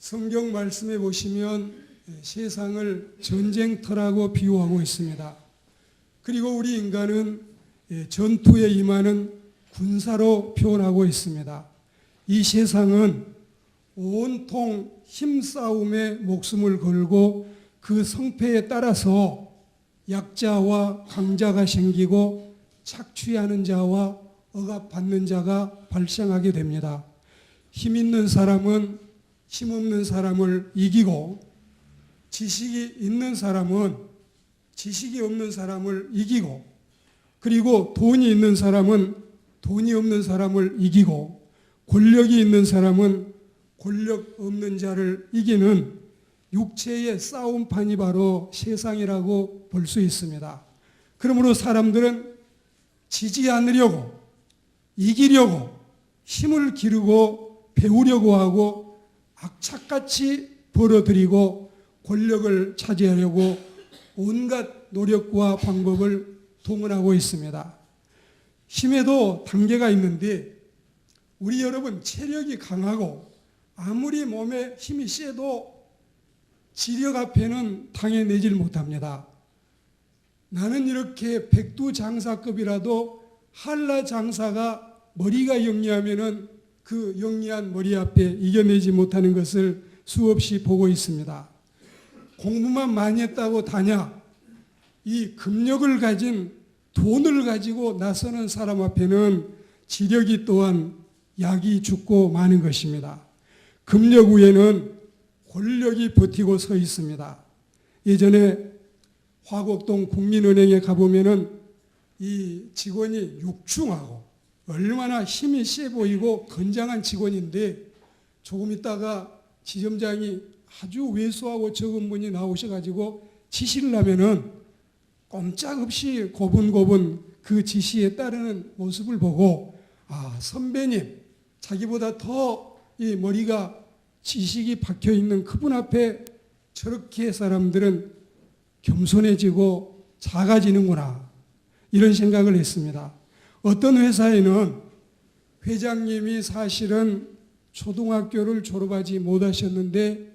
성경 말씀에 보시면 세상을 전쟁터라고 비유하고 있습니다. 그리고 우리 인간은 전투에 임하는 군사로 표현하고 있습니다. 이 세상은 온통 힘싸움에 목숨을 걸고 그 성패에 따라서 약자와 강자가 생기고 착취하는 자와 억압받는 자가 발생하게 됩니다. 힘 있는 사람은 힘없는 사람을 이기고 지식이 있는 사람은 지식이 없는 사람을 이기고 그리고 돈이 있는 사람은 돈이 없는 사람을 이기고 권력이 있는 사람은 권력 없는 자를 이기는 육체의 싸움판이 바로 세상이라고 볼 수 있습니다. 그러므로 사람들은 지지 않으려고 이기려고 힘을 기르고 배우려고 하고 악착같이 벌어들이고 권력을 차지하려고 온갖 노력과 방법을 동원하고 있습니다. 힘에도 단계가 있는데 우리 여러분 체력이 강하고 아무리 몸에 힘이 세도 지력 앞에는 당해내질 못합니다. 나는 이렇게 백두장사급이라도 한라장사가 머리가 영리하면은 그 영리한 머리 앞에 이겨내지 못하는 것을 수없이 보고 있습니다. 공부만 많이 했다고 다냐? 이 금력을 가진 돈을 가지고 나서는 사람 앞에는 지력이 또한 약이 죽고 마는 것입니다. 금력 위에는 권력이 버티고 서 있습니다. 예전에 화곡동 국민은행에 가보면은 이 직원이 육중하고 얼마나 힘이 세 보이고 건장한 직원인데 조금 있다가 지점장이 아주 왜소하고 적은 분이 나오셔가지고 지시를 하면은 꼼짝없이 고분고분 그 지시에 따르는 모습을 보고 아, 선배님 자기보다 더 이 머리가 지식이 박혀있는 그분 앞에 저렇게 사람들은 겸손해지고 작아지는구나 이런 생각을 했습니다. 어떤 회사에는 회장님이 사실은 초등학교를 졸업하지 못하셨는데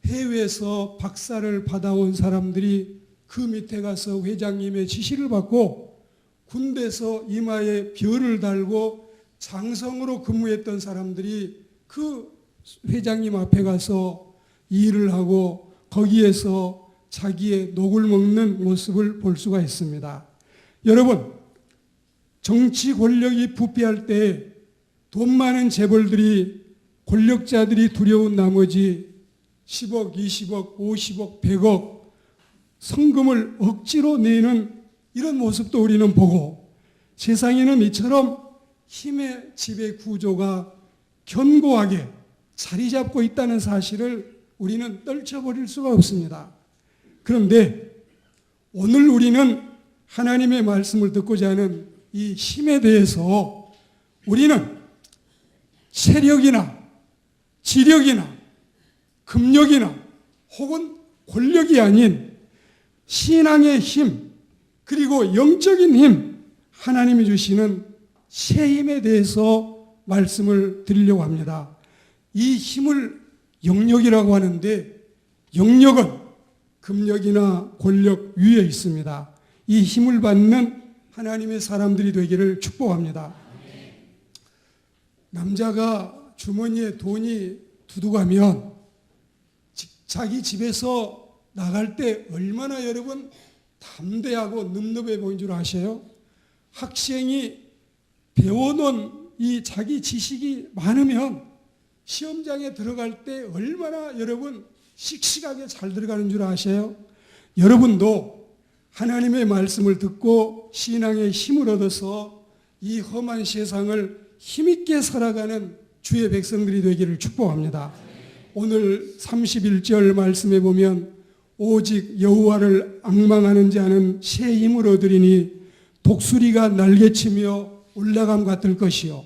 해외에서 박사를 받아온 사람들이 그 밑에 가서 회장님의 지시를 받고 군대에서 이마에 별을 달고 장성으로 근무했던 사람들이 그 회장님 앞에 가서 일을 하고 거기에서 자기의 녹을 먹는 모습을 볼 수가 있습니다. 여러분, 정치 권력이 부패할 때 돈 많은 재벌들이 권력자들이 두려운 나머지 10억, 20억, 50억, 100억 성금을 억지로 내는 이런 모습도 우리는 보고 세상에는 이처럼 힘의 지배 구조가 견고하게 자리 잡고 있다는 사실을 우리는 떨쳐버릴 수가 없습니다. 그런데 오늘 우리는 하나님의 말씀을 듣고자 하는 이 힘에 대해서 우리는 세력이나 지력이나 금력이나 혹은 권력이 아닌 신앙의 힘 그리고 영적인 힘 하나님이 주시는 새 힘에 대해서 말씀을 드리려고 합니다. 이 힘을 영력이라고 하는데 영력은 금력이나 권력 위에 있습니다. 이 힘을 받는 하나님의 사람들이 되기를 축복합니다. 남자가 주머니에 돈이 두둑하면 자기 집에서 나갈 때 얼마나 여러분 담대하고 늠름해 보이는 줄 아세요? 학생이 배워놓은 이 자기 지식이 많으면 시험장에 들어갈 때 얼마나 여러분 씩씩하게 잘 들어가는 줄 아세요? 여러분도 하나님의 말씀을 듣고 신앙의 힘을 얻어서 이 험한 세상을 힘있게 살아가는 주의 백성들이 되기를 축복합니다. 오늘 31절 말씀에 보면 오직 여호와를 앙망하는 자는 새 힘을 얻으리니 독수리가 날개치며 올라감 같을 것이요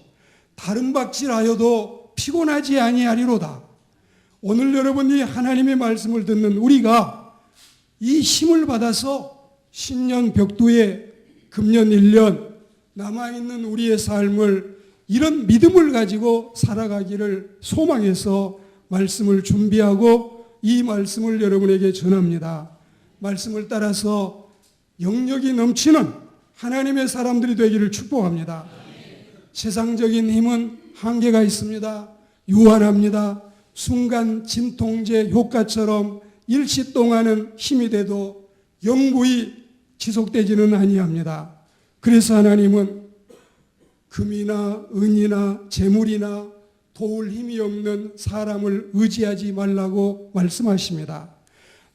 다른 박질하여도 피곤하지 아니하리로다. 오늘 여러분이 하나님의 말씀을 듣는 우리가 이 힘을 받아서 신년 벽두에 금년 1년 남아있는 우리의 삶을 이런 믿음을 가지고 살아가기를 소망해서 말씀을 준비하고 이 말씀을 여러분에게 전합니다. 말씀을 따라서 영력이 넘치는 하나님의 사람들이 되기를 축복합니다. 세상적인 힘은 한계가 있습니다. 유한합니다. 순간 진통제 효과처럼 일시 동안은 힘이 돼도 영구히 지속되지는 아니합니다. 그래서 하나님은 금이나 은이나 재물이나 도울 힘이 없는 사람을 의지하지 말라고 말씀하십니다.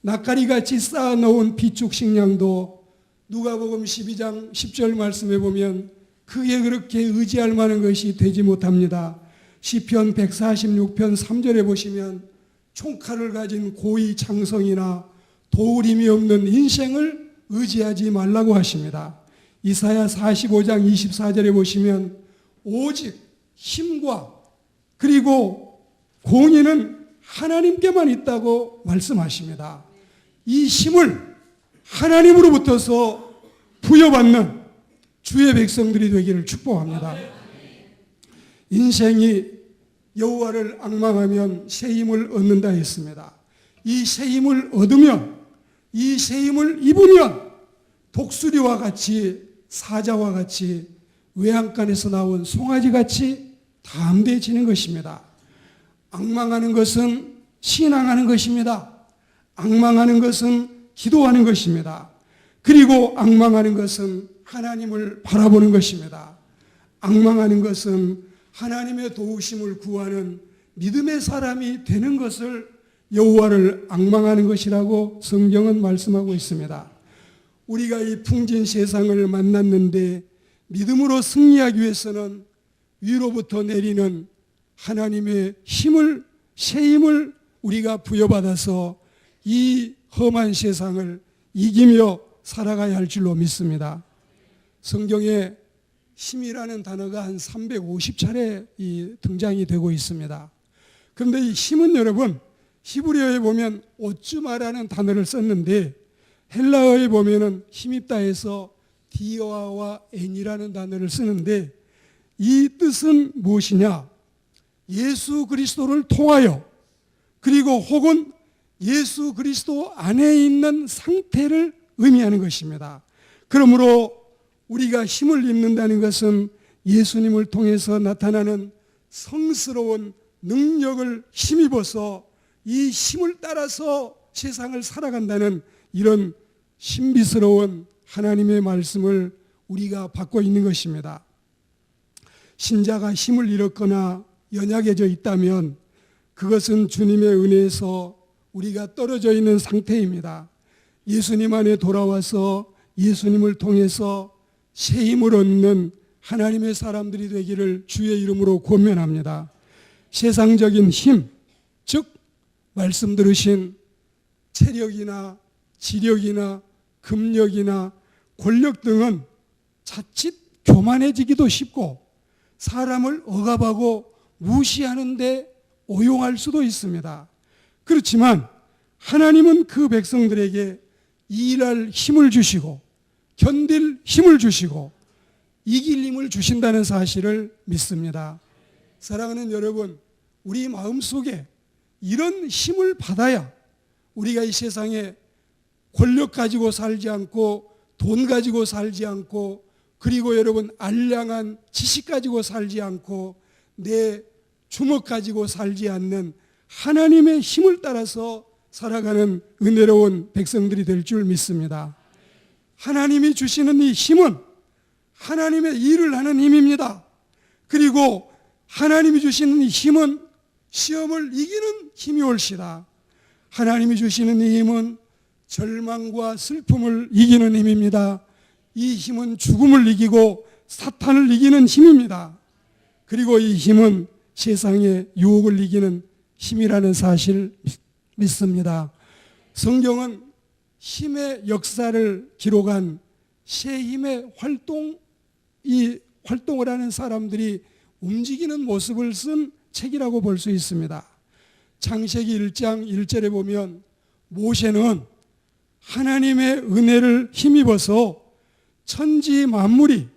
낯가리같이 쌓아놓은 비축 식량도 누가복음 12장 10절 말씀에 보면 그게 그렇게 의지할 만한 것이 되지 못합니다. 시편 146편 3절에 보시면 총칼을 가진 고위 장성이나 도울 힘이 없는 인생을 의지하지 말라고 하십니다. 이사야 45장 24절에 보시면 오직 힘과 그리고 공의는 하나님께만 있다고 말씀하십니다. 이 힘을 하나님으로부터서 부여받는 주의 백성들이 되기를 축복합니다. 인생이 여호와를 앙망하면 새 힘을 얻는다 했습니다. 이 새 힘을 얻으면, 이 새 힘을 입으면 독수리와 같이, 사자와 같이, 외양간에서 나온 송아지같이 담대해지는 것입니다. 앙망하는 것은 신앙하는 것입니다. 앙망하는 것은 기도하는 것입니다. 그리고 앙망하는 것은 하나님을 바라보는 것입니다. 앙망하는 것은 하나님의 도우심을 구하는 믿음의 사람이 되는 것을 여호와를 앙망하는 것이라고 성경은 말씀하고 있습니다. 우리가 이 풍진 세상을 만났는데 믿음으로 승리하기 위해서는 위로부터 내리는 하나님의 힘을, 새 힘을 우리가 부여받아서 이 험한 세상을 이기며 살아가야 할 줄로 믿습니다. 성경에 힘이라는 단어가 한 350차례 등장이 되고 있습니다. 그런데 이 힘은 여러분, 히브리어에 보면 오츠마라는 단어를 썼는데 헬라어에 보면은 힘입다 해서 디어와 엔이라는 단어를 쓰는데 이 뜻은 무엇이냐? 예수 그리스도를 통하여 그리고 혹은 예수 그리스도 안에 있는 상태를 의미하는 것입니다. 그러므로 우리가 힘을 입는다는 것은 예수님을 통해서 나타나는 성스러운 능력을 힘입어서 이 힘을 따라서 세상을 살아간다는 이런 신비스러운 하나님의 말씀을 우리가 받고 있는 것입니다. 신자가 힘을 잃었거나 연약해져 있다면 그것은 주님의 은혜에서 우리가 떨어져 있는 상태입니다. 예수님 안에 돌아와서 예수님을 통해서 새 힘을 얻는 하나님의 사람들이 되기를 주의 이름으로 권면합니다. 세상적인 힘, 즉 말씀 들으신 체력이나 지력이나 금력이나 권력 등은 자칫 교만해지기도 쉽고 사람을 억압하고 무시하는데 오용할 수도 있습니다. 그렇지만 하나님은 그 백성들에게 일할 힘을 주시고 견딜 힘을 주시고 이길 힘을 주신다는 사실을 믿습니다. 사랑하는 여러분, 우리 마음속에 이런 힘을 받아야 우리가 이 세상에 권력 가지고 살지 않고 돈 가지고 살지 않고 그리고 여러분 알량한 지식 가지고 살지 않고 내 주먹 가지고 살지 않는 하나님의 힘을 따라서 살아가는 은혜로운 백성들이 될 줄 믿습니다. 하나님이 주시는 이 힘은 하나님의 일을 하는 힘입니다. 그리고 하나님이 주시는 이 힘은 시험을 이기는 힘이 올시다. 하나님이 주시는 이 힘은 절망과 슬픔을 이기는 힘입니다. 이 힘은 죽음을 이기고 사탄을 이기는 힘입니다. 그리고 이 힘은 세상의 유혹을 이기는 힘이라는 사실 믿습니다. 성경은 힘의 역사를 기록한 새 힘의 활동을 하는 사람들이 움직이는 모습을 쓴 책이라고 볼 수 있습니다. 창세기 1장 1절에 보면 모세는 하나님의 은혜를 힘입어서 천지 만물이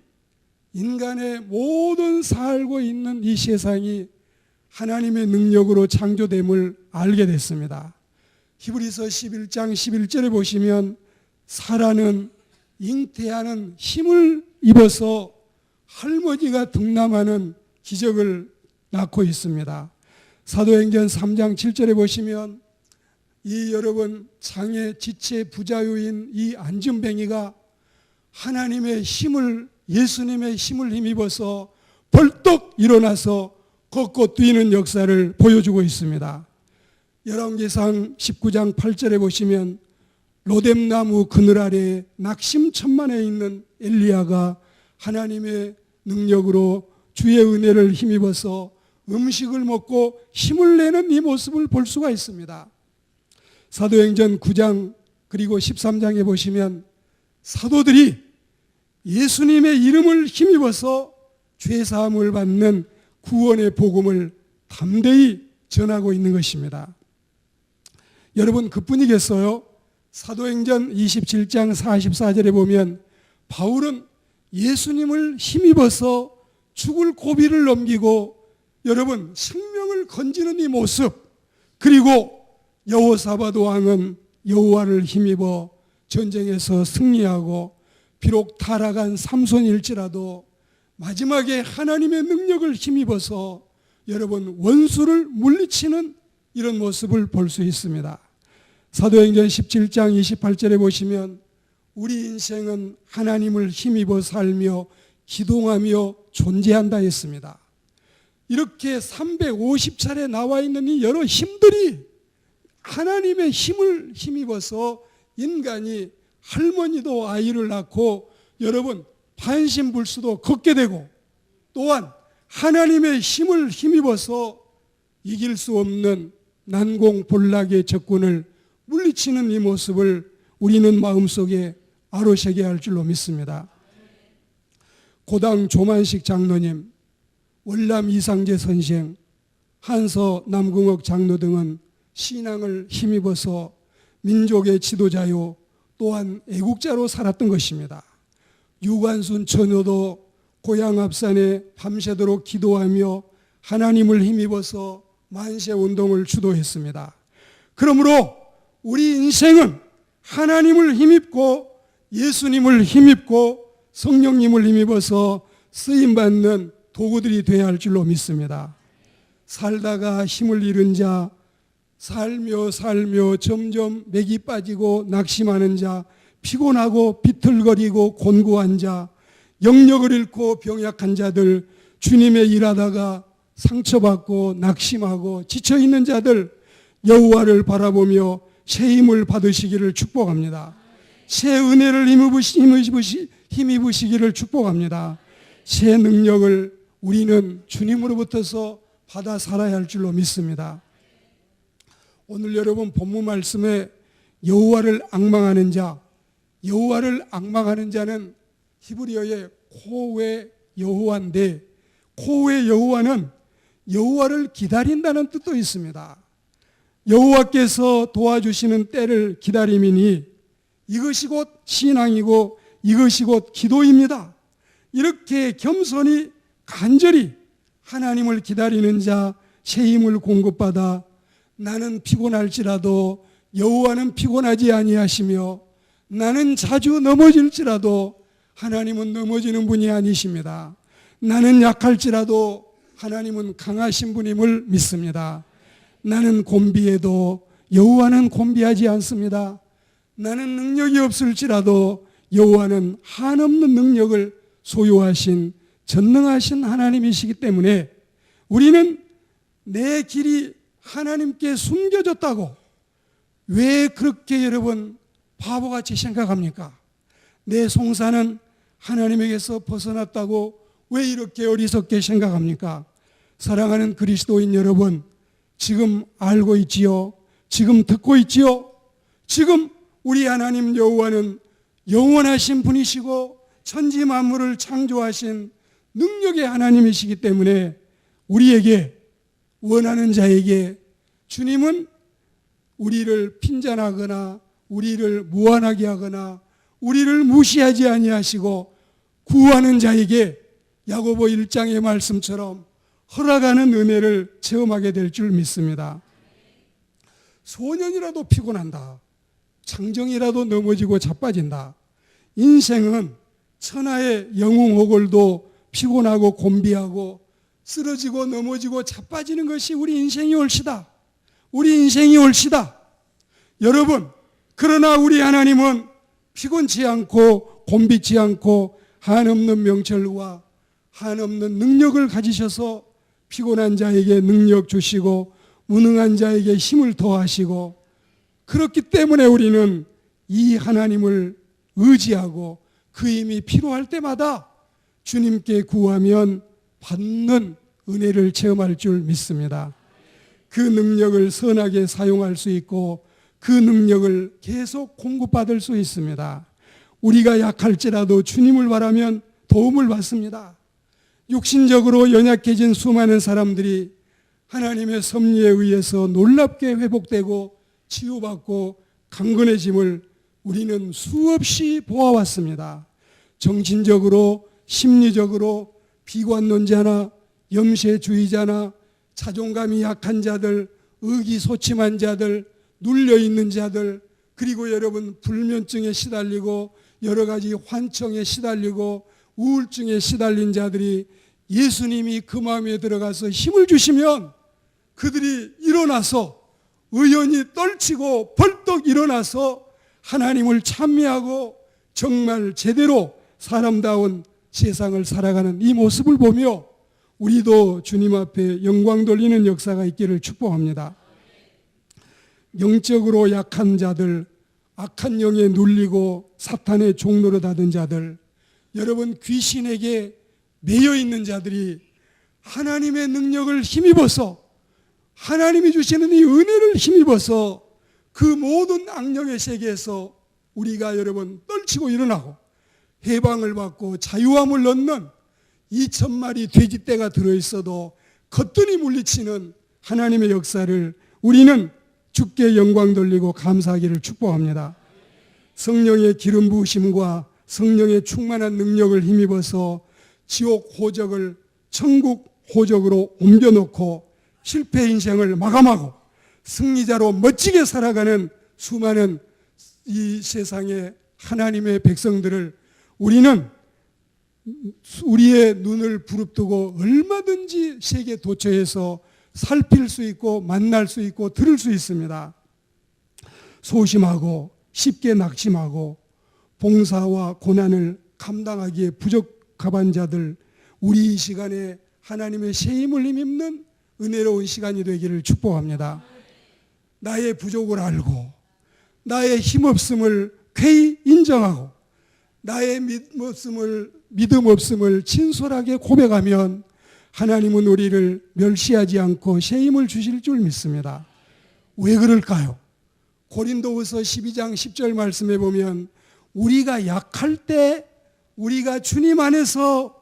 인간의 모든 살고 있는 이 세상이 하나님의 능력으로 창조됨을 알게 됐습니다. 히브리서 11장 11절에 보시면 사라는 잉태하는 힘을 입어서 할머니가 등남하는 기적을 낳고 있습니다. 사도행전 3장 7절에 보시면 이 여러분 장애 지체 부자유인 이 안진뱅이가 하나님의 힘을 예수님의 힘을 힘입어서 벌떡 일어나서 걷고 뛰는 역사를 보여주고 있습니다. 열왕기상 19장 8절에 보시면 로뎀나무 그늘 아래 낙심천만에 있는 엘리야가 하나님의 능력으로 주의 은혜를 힘입어서 음식을 먹고 힘을 내는 이 모습을 볼 수가 있습니다. 사도행전 9장 그리고 13장에 보시면 사도들이 예수님의 이름을 힘입어서 죄사함을 받는 구원의 복음을 담대히 전하고 있는 것입니다. 여러분 그뿐이겠어요? 사도행전 27장 44절에 보면 바울은 예수님을 힘입어서 죽을 고비를 넘기고 여러분 생명을 건지는 이 모습, 그리고 여호사밧 왕은 여호와를 힘입어 전쟁에서 승리하고 비록 타락한 삼손일지라도 마지막에 하나님의 능력을 힘입어서 여러분 원수를 물리치는 이런 모습을 볼 수 있습니다. 사도행전 17장 28절에 보시면 우리 인생은 하나님을 힘입어 살며 기동하며 존재한다 했습니다. 이렇게 350차례 나와 있는 이 여러 힘들이 하나님의 힘을 힘입어서 인간이 할머니도 아이를 낳고 여러분 반신불수도 걷게 되고 또한 하나님의 힘을 힘입어서 이길 수 없는 난공불락의 적군을 물리치는 이 모습을 우리는 마음속에 아로새게 할 줄로 믿습니다. 고당 조만식 장로님, 월남 이상재 선생, 한서 남궁옥 장로 등은 신앙을 힘입어서 민족의 지도자요 또한 애국자로 살았던 것입니다. 유관순 처녀도 고향 앞산에 밤새도록 기도하며 하나님을 힘입어서 만세운동을 주도했습니다. 그러므로 우리 인생은 하나님을 힘입고 예수님을 힘입고 성령님을 힘입어서 쓰임받는 도구들이 되어야 할 줄로 믿습니다. 살다가 힘을 잃은 자, 살며 점점 맥이 빠지고 낙심하는 자, 피곤하고 비틀거리고 곤고한 자, 영력을 잃고 병약한 자들, 주님의 일하다가 상처받고 낙심하고 지쳐있는 자들, 여호와를 바라보며 새 힘을 받으시기를 축복합니다. 새 은혜를 힘입으시기를 축복합니다. 새 능력을 우리는 주님으로부터서 받아 살아야 할 줄로 믿습니다. 오늘 여러분 본문 말씀에 여호와를 앙망하는 자, 여호와를 앙망하는 자는 히브리어의 코웨 여호와인데, 코웨 여호와는 여호와를 기다린다는 뜻도 있습니다. 여호와께서 도와주시는 때를 기다림이니 이것이 곧 신앙이고 이것이 곧 기도입니다. 이렇게 겸손히 간절히 하나님을 기다리는 자, 새 힘을 공급받아 나는 피곤할지라도 여호와는 피곤하지 아니하시며 나는 자주 넘어질지라도 하나님은 넘어지는 분이 아니십니다. 나는 약할지라도 하나님은 강하신 분임을 믿습니다. 나는 곤비해도 여호와는 곤비하지 않습니다. 나는 능력이 없을지라도 여호와는 한없는 능력을 소유하신 전능하신 하나님이시기 때문에 우리는 내 길이 하나님께 숨겨졌다고 왜 그렇게 여러분 바보같이 생각합니까? 내 송사는 하나님에게서 벗어났다고 왜 이렇게 어리석게 생각합니까? 사랑하는 그리스도인 여러분, 지금 알고 있지요? 지금 듣고 있지요? 지금 우리 하나님 여호와는 영원하신 분이시고 천지 만물을 창조하신 능력의 하나님이시기 때문에 우리에게, 원하는 자에게 주님은 우리를 핀잔하거나 우리를 무안하게 하거나 우리를 무시하지 아니하시고 구하는 자에게 야고보 1장의 말씀처럼 허락하는 은혜를 체험하게 될 줄 믿습니다. 소년이라도 피곤한다. 창정이라도 넘어지고 자빠진다. 인생은 천하의 영웅호걸도 피곤하고 곤비하고 쓰러지고 넘어지고 자빠지는 것이 우리 인생이 옳시다. 우리 인생이 옳시다. 여러분, 그러나 우리 하나님은 피곤치 않고 곤비치 않고 한없는 명철과 한없는 능력을 가지셔서 피곤한 자에게 능력 주시고 무능한 자에게 힘을 더하시고, 그렇기 때문에 우리는 이 하나님을 의지하고 그 힘이 필요할 때마다 주님께 구하면 받는 은혜를 체험할 줄 믿습니다. 그 능력을 선하게 사용할 수 있고 그 능력을 계속 공급받을 수 있습니다. 우리가 약할지라도 주님을 바라면 도움을 받습니다. 육신적으로 연약해진 수많은 사람들이 하나님의 섭리에 의해서 놀랍게 회복되고 치유받고 강건해짐을 우리는 수없이 보아왔습니다. 정신적으로, 심리적으로 비관론자나 염세주의자나 자존감이 약한 자들, 의기소침한 자들, 눌려있는 자들, 그리고 여러분 불면증에 시달리고 여러 가지 환청에 시달리고 우울증에 시달린 자들이 예수님이 그 마음에 들어가서 힘을 주시면 그들이 일어나서 의연히 떨치고 벌떡 일어나서 하나님을 찬미하고 정말 제대로 사람다운 세상을 살아가는 이 모습을 보며 우리도 주님 앞에 영광 돌리는 역사가 있기를 축복합니다. 영적으로 약한 자들, 악한 영에 눌리고 사탄의 종노릇하던 자들, 여러분 귀신에게 매여 있는 자들이 하나님의 능력을 힘입어서 하나님이 주시는 이 은혜를 힘입어서 그 모든 악령의 세계에서 우리가 여러분 떨치고 일어나고 해방을 받고 자유함을 얻는 2,000마리 돼지떼가 들어있어도 거뜬히 물리치는 하나님의 역사를 우리는 주께 영광 돌리고 감사하기를 축복합니다. 성령의 기름 부으심과 성령의 충만한 능력을 힘입어서 지옥 호적을 천국 호적으로 옮겨놓고 실패 인생을 마감하고 승리자로 멋지게 살아가는 수많은 이 세상의 하나님의 백성들을 우리는 우리의 눈을 부릅뜨고 얼마든지 세계 도처에서 살필 수 있고 만날 수 있고 들을 수 있습니다. 소심하고 쉽게 낙심하고 봉사와 고난을 감당하기에 부족한 자들, 우리 이 시간에 하나님의 새 힘을 힘입는 은혜로운 시간이 되기를 축복합니다. 나의 부족을 알고 나의 힘없음을 쾌히 인정하고 나의 믿음 없음을 진솔하게 고백하면 하나님은 우리를 멸시하지 않고 새 힘을 주실 줄 믿습니다. 왜 그럴까요? 고린도후서 12장 10절 말씀에 보면 우리가 약할 때 우리가 주님 안에서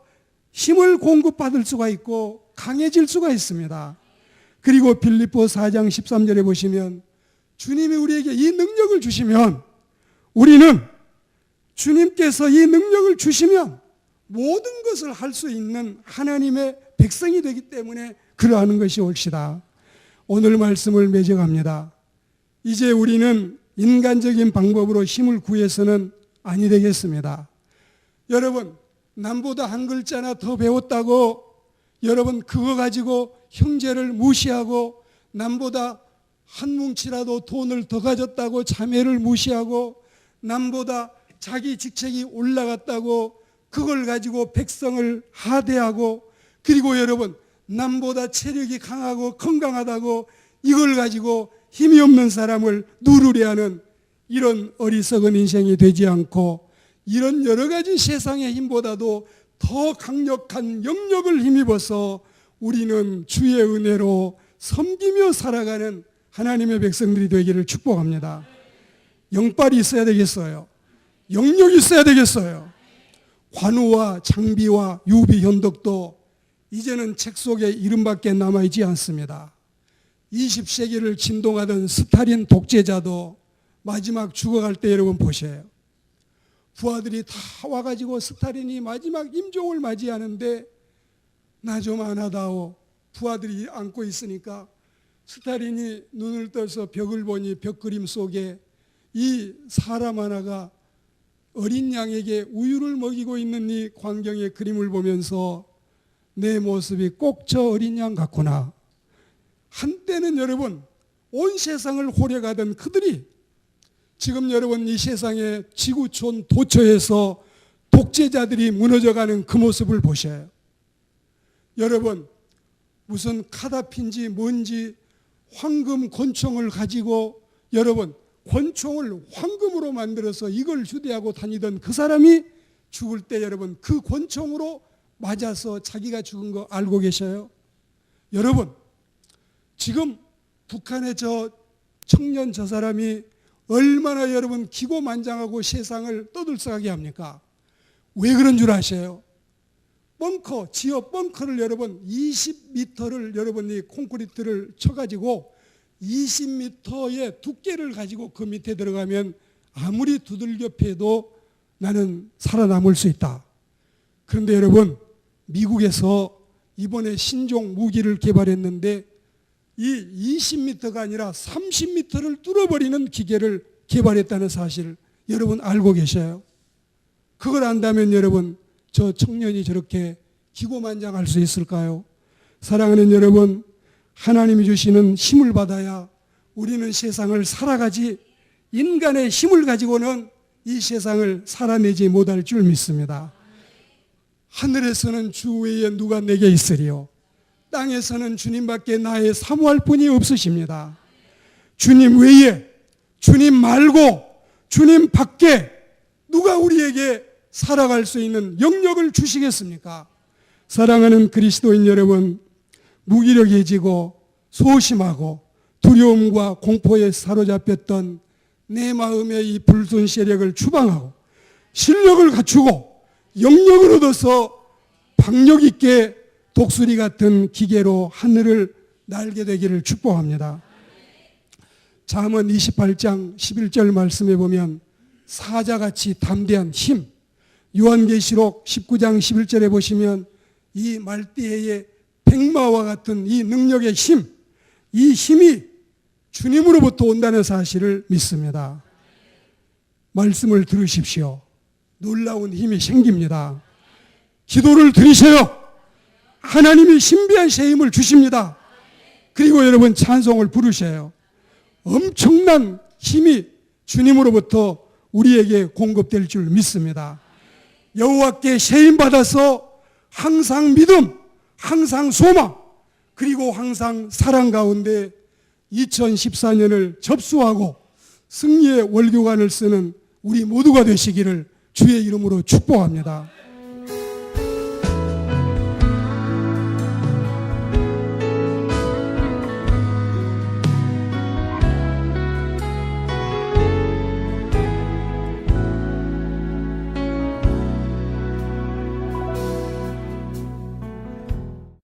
힘을 공급받을 수가 있고 강해질 수가 있습니다. 그리고 빌립보 4장 13절에 보시면 주님이 우리에게 이 능력을 주시면 우리는 주님께서 이 능력을 주시면 모든 것을 할 수 있는 하나님의 백성이 되기 때문에 그러하는 것이 옳시다. 오늘 말씀을 맺어갑니다. 이제 우리는 인간적인 방법으로 힘을 구해서는 아니 되겠습니다. 여러분, 남보다 한 글자나 더 배웠다고 여러분 그거 가지고 형제를 무시하고 남보다 한 뭉치라도 돈을 더 가졌다고 자매를 무시하고 남보다 자기 직책이 올라갔다고 그걸 가지고 백성을 하대하고, 그리고 여러분 남보다 체력이 강하고 건강하다고 이걸 가지고 힘이 없는 사람을 누르려 하는 이런 어리석은 인생이 되지 않고 이런 여러 가지 세상의 힘보다도 더 강력한 영역을 힘입어서 우리는 주의 은혜로 섬기며 살아가는 하나님의 백성들이 되기를 축복합니다. 영빨이 있어야 되겠어요. 영역이 있어야 되겠어요. 관우와 장비와 유비 현덕도 이제는 책 속에 이름밖에 남아있지 않습니다. 20세기를 진동하던 스탈린 독재자도 마지막 죽어갈 때 여러분 보세요. 부하들이 다 와가지고 스탈린이 마지막 임종을 맞이하는데 나 좀 안아다오, 부하들이 안고 있으니까 스탈린이 눈을 떠서 벽을 보니 벽 그림 속에 이 사람 하나가 어린 양에게 우유를 먹이고 있는 이 광경의 그림을 보면서 내 모습이 꼭 저 어린 양 같구나. 한때는 여러분 온 세상을 호령하던 그들이 지금 여러분 이 세상의 지구촌 도처에서 독재자들이 무너져가는 그 모습을 보셔요. 여러분 무슨 카다피인지 뭔지 황금 권총을 가지고 여러분 권총을 황금으로 만들어서 이걸 휴대하고 다니던 그 사람이 죽을 때 여러분 그 권총으로 맞아서 자기가 죽은 거 알고 계셔요? 여러분 지금 북한의 저 청년 저 사람이 얼마나 여러분 기고만장하고 세상을 떠들썩하게 합니까? 왜 그런 줄 아세요? 벙커, 지하 벙커를 여러분 20m를 여러분이 콘크리트를 쳐가지고 20m의 두께를 가지고 그 밑에 들어가면 아무리 두들겨 패도 나는 살아남을 수 있다. 그런데 여러분 미국에서 이번에 신종 무기를 개발했는데 이 20m가 아니라 30m를 뚫어버리는 기계를 개발했다는 사실 여러분 알고 계셔요? 그걸 안다면 여러분 저 청년이 저렇게 기고만장할 수 있을까요? 사랑하는 여러분, 하나님이 주시는 힘을 받아야 우리는 세상을 살아가지 인간의 힘을 가지고는 이 세상을 살아내지 못할 줄 믿습니다. 하늘에서는 주 외에 누가 내게 있으리요? 땅에서는 주님밖에 나의 사모할 분이 없으십니다. 주님 외에, 주님 말고, 주님 밖에 누가 우리에게 살아갈 수 있는 영역을 주시겠습니까? 사랑하는 그리스도인 여러분, 무기력해지고 소심하고 두려움과 공포에 사로잡혔던 내 마음의 이 불순 세력을 추방하고 실력을 갖추고 영역을 얻어서 박력 있게 독수리 같은 기계로 하늘을 날게 되기를 축복합니다. 잠언 28장 11절 말씀에 보면 사자같이 담대한 힘, 요한계시록 19장 11절에 보시면 이 말띠해의 백마와 같은 이 능력의 힘, 이 힘이 주님으로부터 온다는 사실을 믿습니다. 말씀을 들으십시오. 놀라운 힘이 생깁니다. 기도를 드리세요. 하나님이 신비한 새 힘을 주십니다. 그리고 여러분 찬송을 부르셔요. 엄청난 힘이 주님으로부터 우리에게 공급될 줄 믿습니다. 여호와께 새 힘 받아서 항상 믿음, 항상 소망, 그리고 항상 사랑 가운데 2014년을 접수하고 승리의 월교관을 쓰는 우리 모두가 되시기를 주의 이름으로 축복합니다.